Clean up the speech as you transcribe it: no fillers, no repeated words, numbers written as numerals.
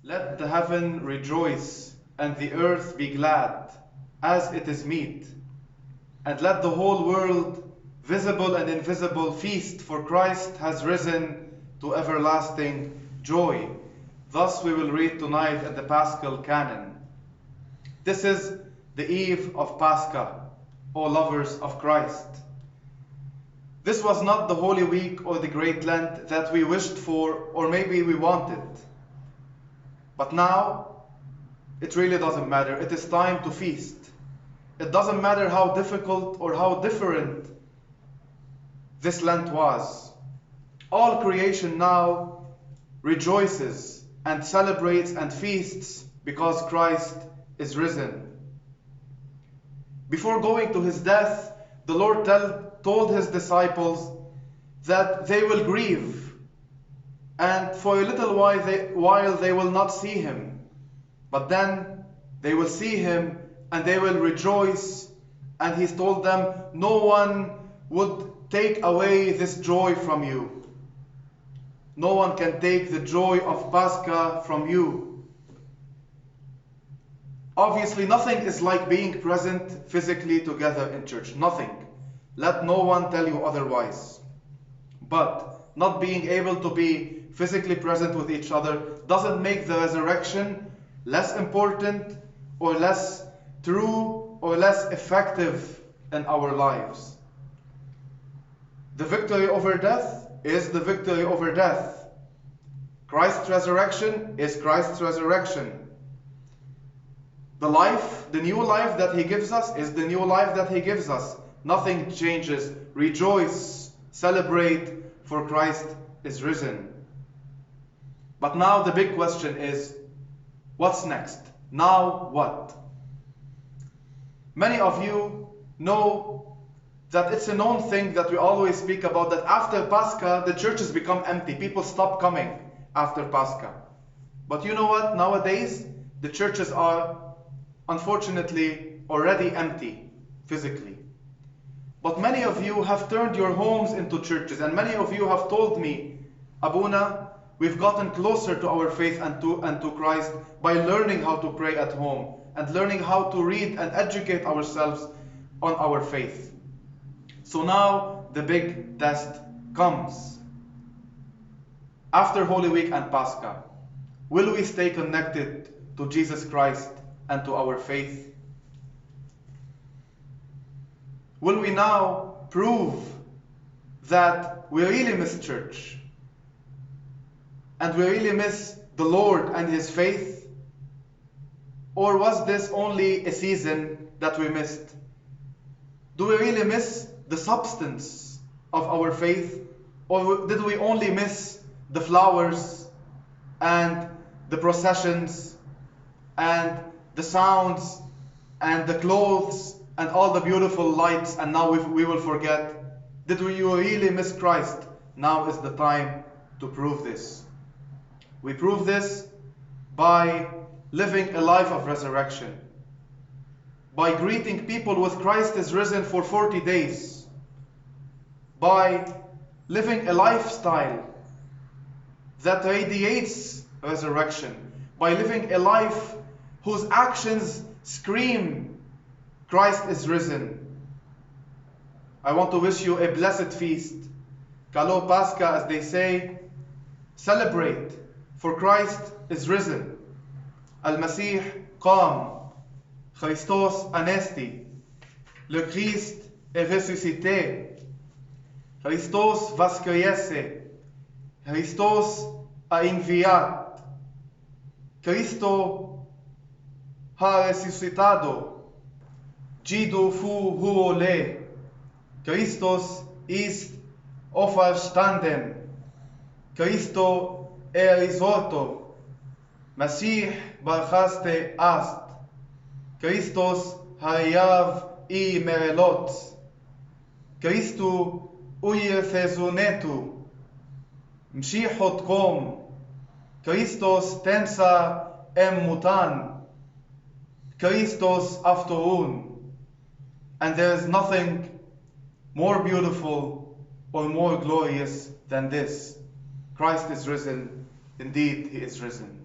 Let the heaven rejoice, and the earth be glad, as it is meet. And let the whole world, visible and invisible, feast, for Christ has risen to everlasting joy. Thus we will read tonight at the Paschal Canon. This is the eve of Pascha, O lovers of Christ. This was not the Holy Week or the Great Lent that we wished for, or maybe we wanted. But now, it really doesn't matter. It is time to feast. It doesn't matter how difficult or how different this Lent was. All creation now rejoices and celebrates and feasts because Christ is risen. Before going to his death, the Lord told his disciples that they will grieve, and for a little while they will not see him, but then they will see him and they will rejoice. And he told them, no one would take away this joy from you. No one can take the joy of Pascha from you. Obviously, nothing is like being present physically together in church. Nothing. Let no one tell you otherwise. But not being able to be physically present with each other doesn't make the resurrection less important or less true or less effective in our lives. The victory over death is the victory over death. Christ's resurrection is Christ's resurrection. The life, the new life that he gives us is the new life that he gives us. Nothing changes. Rejoice, celebrate, for Christ is risen. But now the big question is, what's next? Now what? Many of you know that it's a known thing that we always speak about, that after Pascha, the churches become empty. People stop coming after Pascha. But you know what? Nowadays, the churches are unfortunately already empty physically. But many of you have turned your homes into churches, and many of you have told me, Abuna, we've gotten closer to our faith and to Christ by learning how to pray at home and learning how to read and educate ourselves on our faith. So now the big test comes. After Holy Week and Pascha, will we stay connected to Jesus Christ and to our faith? Will we now prove that we really miss church and we really miss the Lord and his faith? Or was this only a season that we missed? Do we really miss the substance of our faith? Or did we only miss the flowers and the processions and the sounds and the clothes and all the beautiful lights, and now we will forget? Did you really miss Christ? Now is the time to prove this. We prove this by living a life of resurrection, by greeting people with Christ is risen for 40 days, by living a lifestyle that radiates resurrection, by living a life whose actions scream Christ is risen. I want to wish you a blessed feast. Kalo Pascha, as they say. Celebrate, for Christ is risen. Al-Masih qam. Christos anesti. Le Christ est ressuscité. Christos vascriese. Christos a enviat. Cristo ha resucitado. Gido fu huole. Christos ist auferstanden. Cristo risorto. Masih barchaste ast. Christos hayav I merelot. Christo uir thesunetu. Mshihot kom. Christos tensa mutan. Christos afterun. And there is nothing more beautiful or more glorious than this. Christ is risen. Indeed, he is risen.